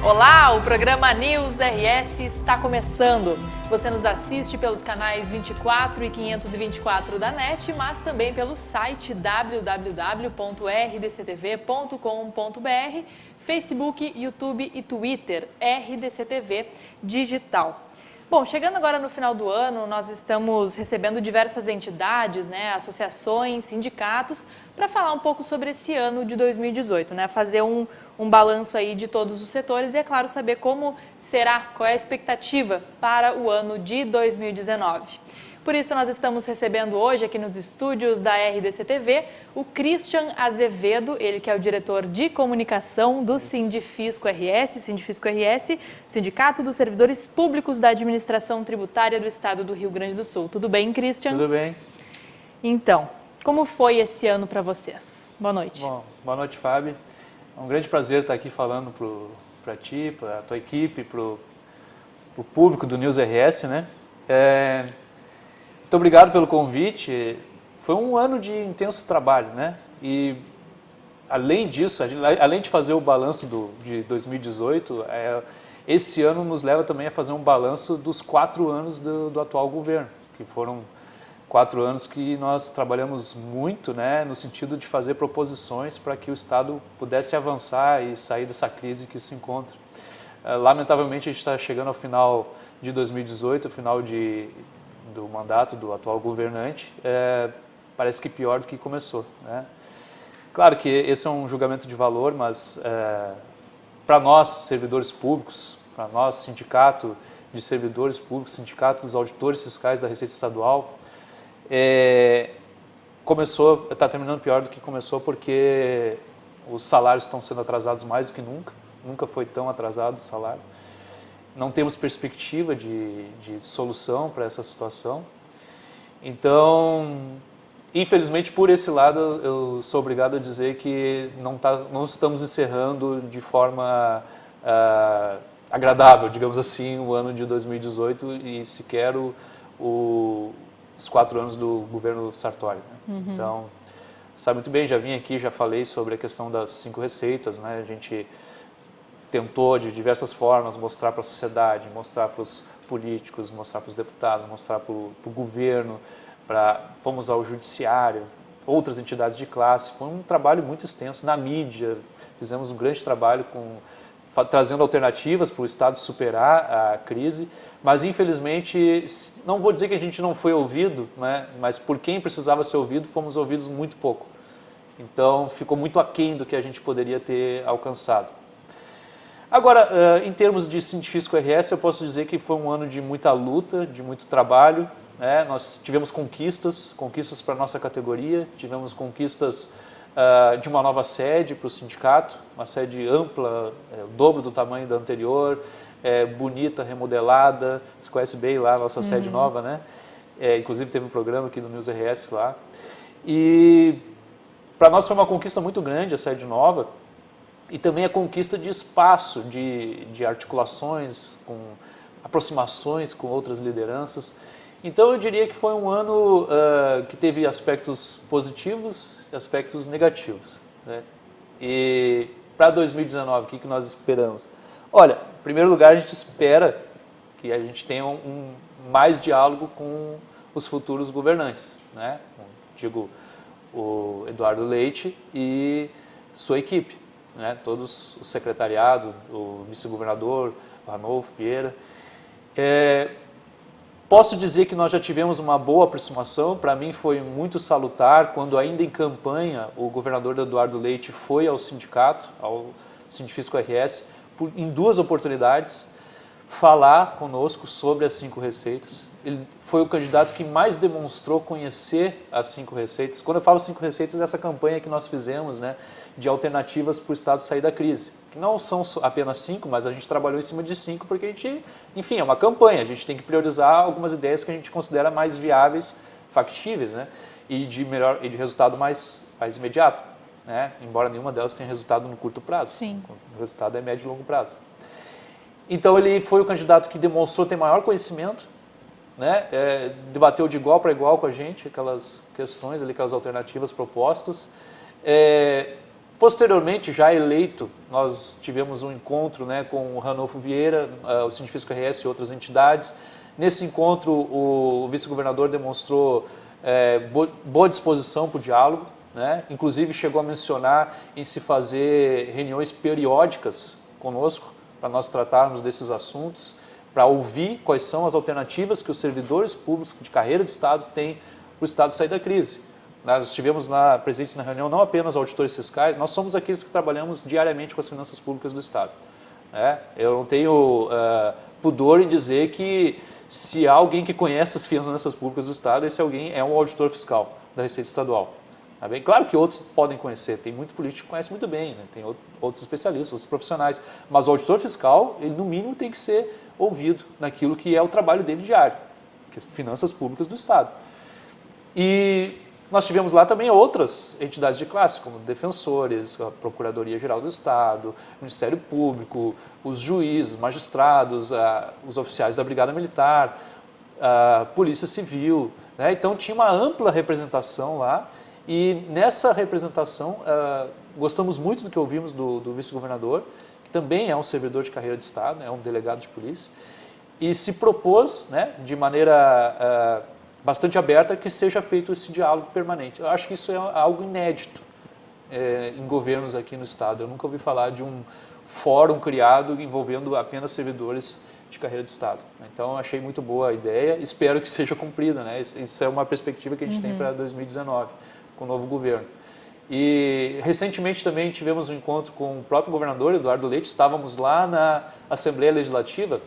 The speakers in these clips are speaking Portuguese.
Olá, o programa News RS está começando. Você nos assiste pelos canais 24 e 524 da NET, mas também pelo site www.rdctv.com.br, Facebook, YouTube e Twitter, RDCTV Digital. Bom, chegando agora no final do ano, nós estamos recebendo diversas entidades, associações, sindicatos, para falar um pouco sobre esse ano de 2018, fazer um balanço aí de todos os setores e, é claro, saber como será, qual é a expectativa para o ano de 2019. Por isso, nós estamos recebendo hoje aqui nos estúdios da RDC-TV o Christian Azevedo, ele que é o diretor de comunicação do Sindifisco RS, o Sindifisco RS, Sindicato dos Servidores Públicos da Administração Tributária do Estado do Rio Grande do Sul. Tudo bem, Christian? Tudo bem. Então, como foi esse ano para vocês? Boa noite. Bom, boa noite, Fábio. É um grande prazer estar aqui falando para ti, para a tua equipe, para o público do News RS, Muito obrigado pelo convite. Foi um ano de intenso trabalho, E além disso, além de fazer o balanço de 2018, esse ano nos leva também a fazer um balanço dos 4 anos do atual governo, que foram 4 anos que nós trabalhamos muito, no sentido de fazer proposições para que o Estado pudesse avançar e sair dessa crise que se encontra. Lamentavelmente, a gente está chegando ao final de 2018, ao final do mandato do atual governante, parece que pior do que começou. Claro que esse é um julgamento de valor, mas para nós, servidores públicos, para nós, sindicato de servidores públicos, sindicato dos auditores fiscais da Receita Estadual, está terminando pior do que começou porque os salários estão sendo atrasados mais do que nunca foi tão atrasado o salário. Não temos perspectiva de solução para essa situação. Então, infelizmente, por esse lado, eu sou obrigado a dizer que não estamos encerrando de forma agradável, digamos assim, o ano de 2018 e sequer os 4 anos do governo Sartori. Então, sabe muito bem, já vim aqui, já falei sobre a questão das 5 receitas, A gente tentou de diversas formas mostrar para a sociedade, mostrar para os políticos, mostrar para os deputados, mostrar para o governo, fomos ao judiciário, outras entidades de classe. Foi um trabalho muito extenso na mídia, fizemos um grande trabalho trazendo alternativas para o Estado superar a crise, mas infelizmente, não vou dizer que a gente não foi ouvido, mas por quem precisava ser ouvido, fomos ouvidos muito pouco. Então, ficou muito aquém do que a gente poderia ter alcançado. Agora, em termos de Sindifisco RS, eu posso dizer que foi um ano de muita luta, de muito trabalho. Nós tivemos conquistas para a nossa categoria, tivemos conquistas de uma nova sede para o sindicato, uma sede ampla, o dobro do tamanho da anterior, bonita, remodelada. Você conhece bem lá a nossa sede nova, Inclusive teve um programa aqui no News RS lá. E para nós foi uma conquista muito grande a sede nova, e também a conquista de espaço, de articulações, com aproximações com outras lideranças. Então eu diria que foi um ano que teve aspectos positivos e aspectos negativos. E para 2019, o que nós esperamos? Olha, em primeiro lugar, a gente espera que a gente tenha mais diálogo com os futuros governantes, Digo, o Eduardo Leite e sua equipe. Todos o secretariado, o vice-governador, o Ranolfo Vieira. Posso dizer que nós já tivemos uma boa aproximação. Para mim foi muito salutar quando, ainda em campanha, o governador Eduardo Leite foi ao sindicato, ao Sindifisco RS, em 2 oportunidades, falar conosco sobre as 5 receitas. Ele foi o candidato que mais demonstrou conhecer as 5 receitas. Quando eu falo 5 receitas, essa campanha que nós fizemos, de alternativas para o Estado sair da crise. Que não são apenas 5, mas a gente trabalhou em cima de 5 porque a gente, enfim, é uma campanha. A gente tem que priorizar algumas ideias que a gente considera mais viáveis, factíveis, e de resultado mais imediato. Embora nenhuma delas tenha resultado no curto prazo. Sim. O resultado é médio e longo prazo. Então ele foi o candidato que demonstrou ter maior conhecimento, debateu de igual para igual com a gente aquelas questões, aquelas alternativas propostas. Posteriormente, já eleito, nós tivemos um encontro, né, com o Ranolfo Vieira, o Sindifisco RS e outras entidades. Nesse encontro, o vice-governador demonstrou boa disposição para o diálogo, né? Inclusive chegou a mencionar em se fazer reuniões periódicas conosco, para nós tratarmos desses assuntos, para ouvir quais são as alternativas que os servidores públicos de carreira de Estado têm para o Estado sair da crise. Nós estivemos lá presentes na reunião, não apenas auditores fiscais, nós somos aqueles que trabalhamos diariamente com as finanças públicas do Estado. Eu não tenho pudor em dizer que se há alguém que conhece as finanças públicas do Estado, esse alguém é um auditor fiscal da Receita Estadual. Tá bem? Claro que outros podem conhecer, tem muito político que conhece muito bem, né? Tem outros especialistas, outros profissionais, mas o auditor fiscal, ele no mínimo tem que ser ouvido naquilo que é o trabalho dele diário, que é finanças públicas do Estado. E nós tivemos lá também outras entidades de classe, como defensores, a Procuradoria-Geral do Estado, o Ministério Público, os juízes, magistrados, os oficiais da Brigada Militar, a Polícia Civil, né? Então tinha uma ampla representação lá. E nessa representação, gostamos muito do que ouvimos do vice-governador, que também é um servidor de carreira de Estado, é um delegado de polícia, e se propôs, né, de maneira bastante aberta, que seja feito esse diálogo permanente. Eu acho que isso é algo inédito em governos aqui no Estado. Eu nunca ouvi falar de um fórum criado envolvendo apenas servidores de carreira de Estado. Então, achei muito boa a ideia, espero que seja cumprida, né? Isso é uma perspectiva que a gente tem para 2019. Com o novo governo. E recentemente também tivemos um encontro com o próprio governador, Eduardo Leite, estávamos lá na Assembleia Legislativa,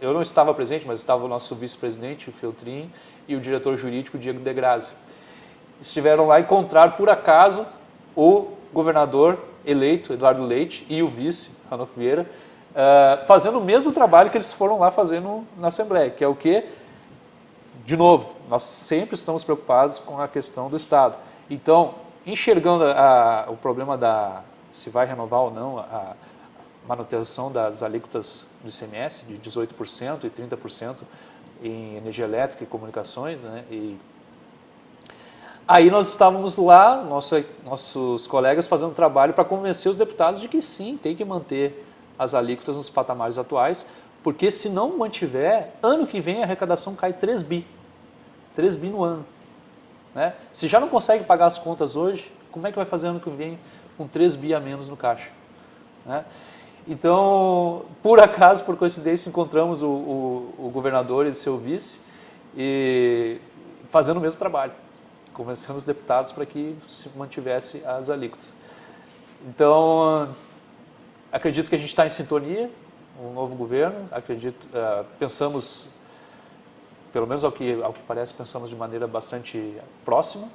eu não estava presente, mas estava o nosso vice-presidente, o Feltrin, e o diretor jurídico, Diego De Grazia. Estiveram lá e encontraram, por acaso, o governador eleito, Eduardo Leite, e o vice, Ranolfo Vieira, fazendo o mesmo trabalho que eles foram lá fazendo na Assembleia, que é o quê? De novo, nós sempre estamos preocupados com a questão do Estado. Então, enxergando o problema se vai renovar ou não a manutenção das alíquotas do ICMS de 18% e 30% em energia elétrica e comunicações, né? Aí nós estávamos lá, nossos colegas fazendo trabalho para convencer os deputados de que sim, tem que manter as alíquotas nos patamares atuais, porque se não mantiver, ano que vem a arrecadação cai 3 bi. 3 bi no ano. Né? Se já não consegue pagar as contas hoje, como é que vai fazer ano que vem com 3 bi a menos no caixa? Né? Então, por acaso, por coincidência, encontramos o governador e seu vice e fazendo o mesmo trabalho, convencendo os deputados para que se mantivesse as alíquotas. Então, acredito que a gente está em sintonia, um novo governo, pensamos, pelo menos ao que parece, pensamos de maneira bastante próxima.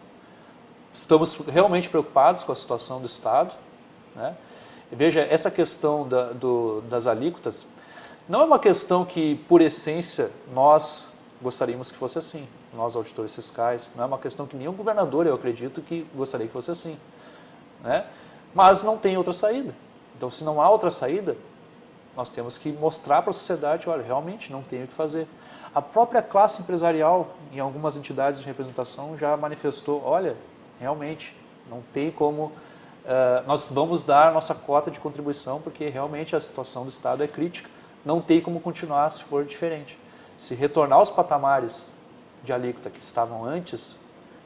Estamos realmente preocupados com a situação do Estado. Né? Veja, essa questão das alíquotas não é uma questão que, por essência, nós gostaríamos que fosse assim, nós auditores fiscais. Não é uma questão que nenhum governador, eu acredito, que gostaria que fosse assim. Né? Mas não tem outra saída. Então, se não há outra saída, nós temos que mostrar para a sociedade, olha, realmente não tem o que fazer. A própria classe empresarial, em algumas entidades de representação, já manifestou, olha, realmente não tem como, nós vamos dar nossa cota de contribuição, porque realmente a situação do Estado é crítica, não tem como continuar se for diferente. Se retornar aos patamares de alíquota que estavam antes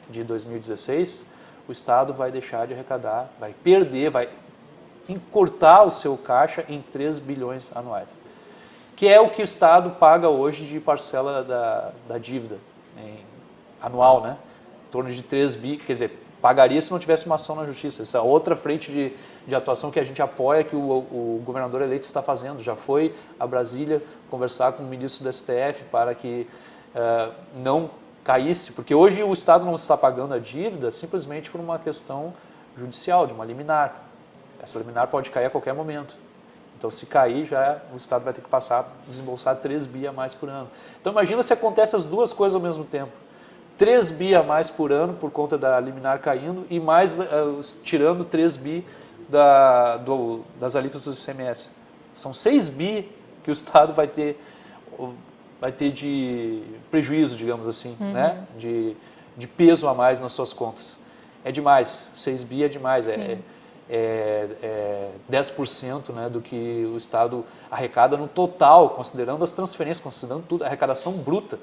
de 2016, o Estado vai deixar de arrecadar, vai perder, vai encurtar o seu caixa em 3 bilhões anuais, que é o que o Estado paga hoje de parcela da dívida anual, né? Em torno de 3 bi, quer dizer, pagaria se não tivesse uma ação na Justiça. Essa outra frente de atuação que a gente apoia, que o governador eleito está fazendo. Já foi a Brasília conversar com o ministro do STF para que não caísse, porque hoje o Estado não está pagando a dívida simplesmente por uma questão judicial, de uma liminar. Essa liminar pode cair a qualquer momento. Então, se cair, o Estado vai ter que passar a desembolsar 3 bi a mais por ano. Então, imagina se acontece as duas coisas ao mesmo tempo. 3 bi a mais por ano por conta da liminar caindo e mais tirando 3 bi das alíquotas do ICMS. São 6 bi que o Estado vai ter de prejuízo, digamos assim, né? de peso a mais nas suas contas. É demais, 6 bi é demais. 10%, né, do que o Estado arrecada no total, considerando as transferências, considerando tudo, a arrecadação bruta.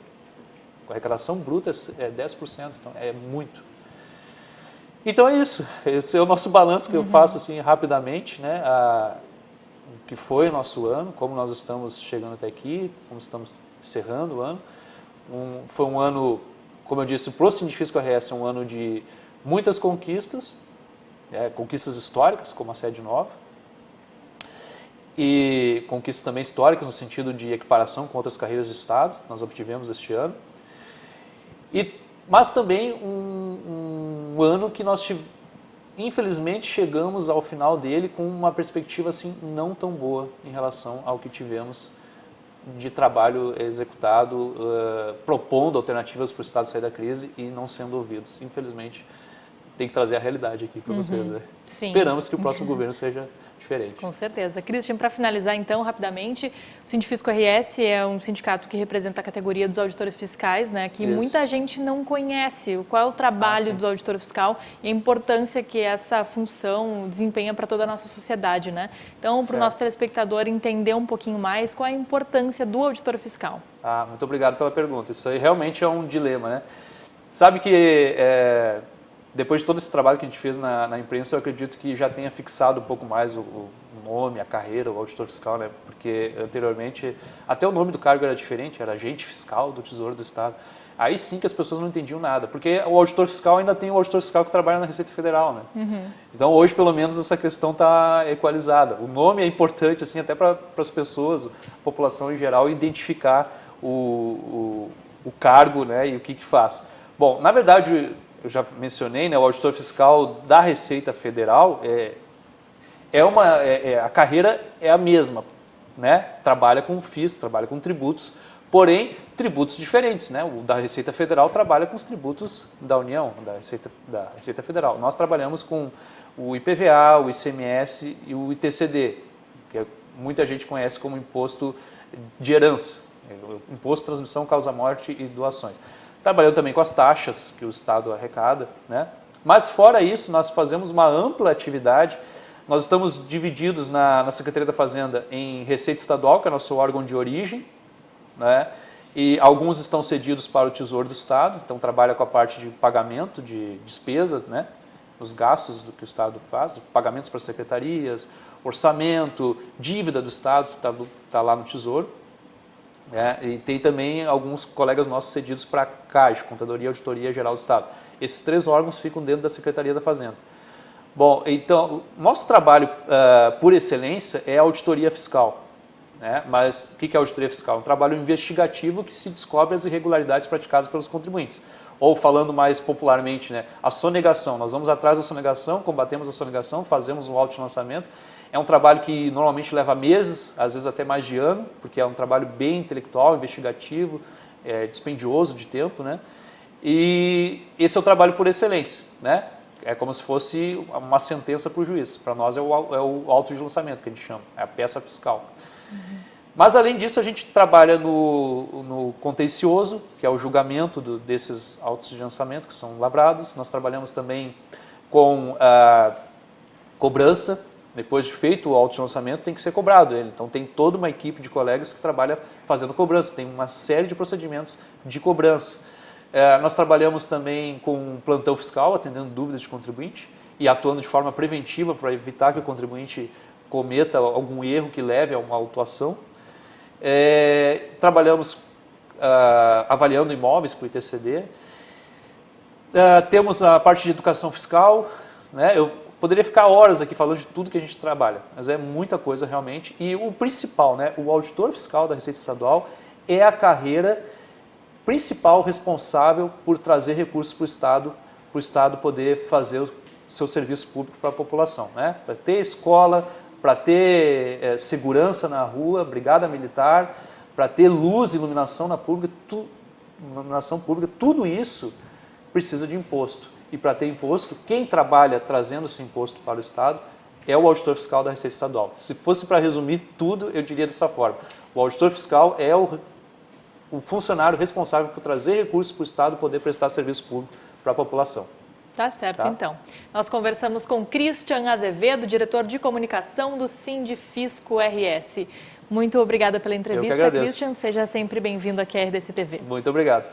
A arrecadação bruta é 10%, então é muito. Então é isso, esse é o nosso balanço que eu faço assim rapidamente, né, o que foi o nosso ano, como nós estamos chegando até aqui, como estamos encerrando o ano. Foi um ano, como eu disse, para o Sindifisco RS é um ano de muitas conquistas, conquistas históricas, como a sede nova, e conquistas também históricas no sentido de equiparação com outras carreiras de Estado, nós obtivemos este ano. Mas também um ano que nós, infelizmente, chegamos ao final dele com uma perspectiva assim, não tão boa em relação ao que tivemos de trabalho executado, propondo alternativas para o Estado sair da crise e não sendo ouvidos. Infelizmente, tem que trazer a realidade aqui para vocês. Né? Esperamos que o próximo governo seja diferente. Com certeza. Christian, para finalizar então, rapidamente, o Sindifisco RS é um sindicato que representa a categoria dos auditores fiscais, né, que muita gente não conhece. Qual é o trabalho do auditor fiscal e a importância que essa função desempenha para toda a nossa sociedade, né? Então, para o nosso telespectador entender um pouquinho mais, qual é a importância do auditor fiscal? Muito obrigado pela pergunta. Isso aí realmente é um dilema, né? Sabe que depois de todo esse trabalho que a gente fez na imprensa, eu acredito que já tenha fixado um pouco mais o nome, a carreira, o auditor fiscal, né? Porque anteriormente até o nome do cargo era diferente, era agente fiscal do Tesouro do Estado. Aí sim que as pessoas não entendiam nada, porque o auditor fiscal ainda tem o auditor fiscal que trabalha na Receita Federal, né? Então hoje pelo menos essa questão está equalizada. O nome é importante assim até para as pessoas, a população em geral, identificar o cargo, né? E o que faz. Bom, na verdade, eu já mencionei, né, o auditor fiscal da Receita Federal, a carreira é a mesma, né? Trabalha com FIS, trabalha com tributos, porém tributos diferentes, né? O da Receita Federal trabalha com os tributos da União, da Receita Federal. Nós trabalhamos com o IPVA, o ICMS e o ITCD, que muita gente conhece como imposto de herança, imposto de transmissão, causa-morte e doações. Trabalhando também com as taxas que o Estado arrecada, né? Mas fora isso, nós fazemos uma ampla atividade. Nós estamos divididos na Secretaria da Fazenda em Receita Estadual, que é nosso órgão de origem, né? E alguns estão cedidos para o Tesouro do Estado, então trabalha com a parte de pagamento de despesa, né? Os gastos do que o Estado faz, pagamentos para secretarias, orçamento, dívida do Estado, está lá no Tesouro. E tem também alguns colegas nossos cedidos para a Caixa, Contadoria e Auditoria Geral do Estado. Esses três órgãos ficam dentro da Secretaria da Fazenda. Bom, então, nosso trabalho por excelência é a auditoria fiscal. Né? Mas o que é a auditoria fiscal? Um trabalho investigativo que se descobre as irregularidades praticadas pelos contribuintes. Ou, falando mais popularmente, né, a sonegação. Nós vamos atrás da sonegação, combatemos a sonegação, fazemos um autolançamento. É um trabalho que normalmente leva meses, às vezes até mais de ano, porque é um trabalho bem intelectual, investigativo, dispendioso de tempo, né? E esse é o trabalho por excelência, né? É como se fosse uma sentença para o juiz. Para nós é o auto de lançamento que a gente chama, é a peça fiscal. Mas além disso a gente trabalha no contencioso, que é o julgamento desses autos de lançamento que são lavrados. Nós trabalhamos também com a cobrança. Depois de feito o auto de lançamento, tem que ser cobrado ele. Então, tem toda uma equipe de colegas que trabalha fazendo cobrança. Tem uma série de procedimentos de cobrança. Nós trabalhamos também com plantão fiscal, atendendo dúvidas de contribuinte e atuando de forma preventiva para evitar que o contribuinte cometa algum erro que leve a uma autuação. Trabalhamos avaliando imóveis para o ITCD. Temos a parte de educação fiscal, né? Eu poderia ficar horas aqui falando de tudo que a gente trabalha, mas é muita coisa realmente. E o principal, né, o auditor fiscal da Receita Estadual é a carreira principal responsável por trazer recursos para o Estado poder fazer o seu serviço público para a população, né? Para ter escola, para ter segurança na rua, brigada militar, para ter luz, iluminação iluminação pública, tudo isso precisa de imposto. E para ter imposto, quem trabalha trazendo esse imposto para o Estado é o auditor fiscal da Receita Estadual. Se fosse para resumir tudo, eu diria dessa forma. O auditor fiscal é o funcionário responsável por trazer recursos para o Estado poder prestar serviço público para a população. Tá certo, Tá? então. Nós conversamos com Christian Azevedo, diretor de comunicação do Sindifisco RS. Muito obrigada pela entrevista, agradeço. Christian. Seja sempre bem-vindo aqui à RDC TV. Muito obrigado.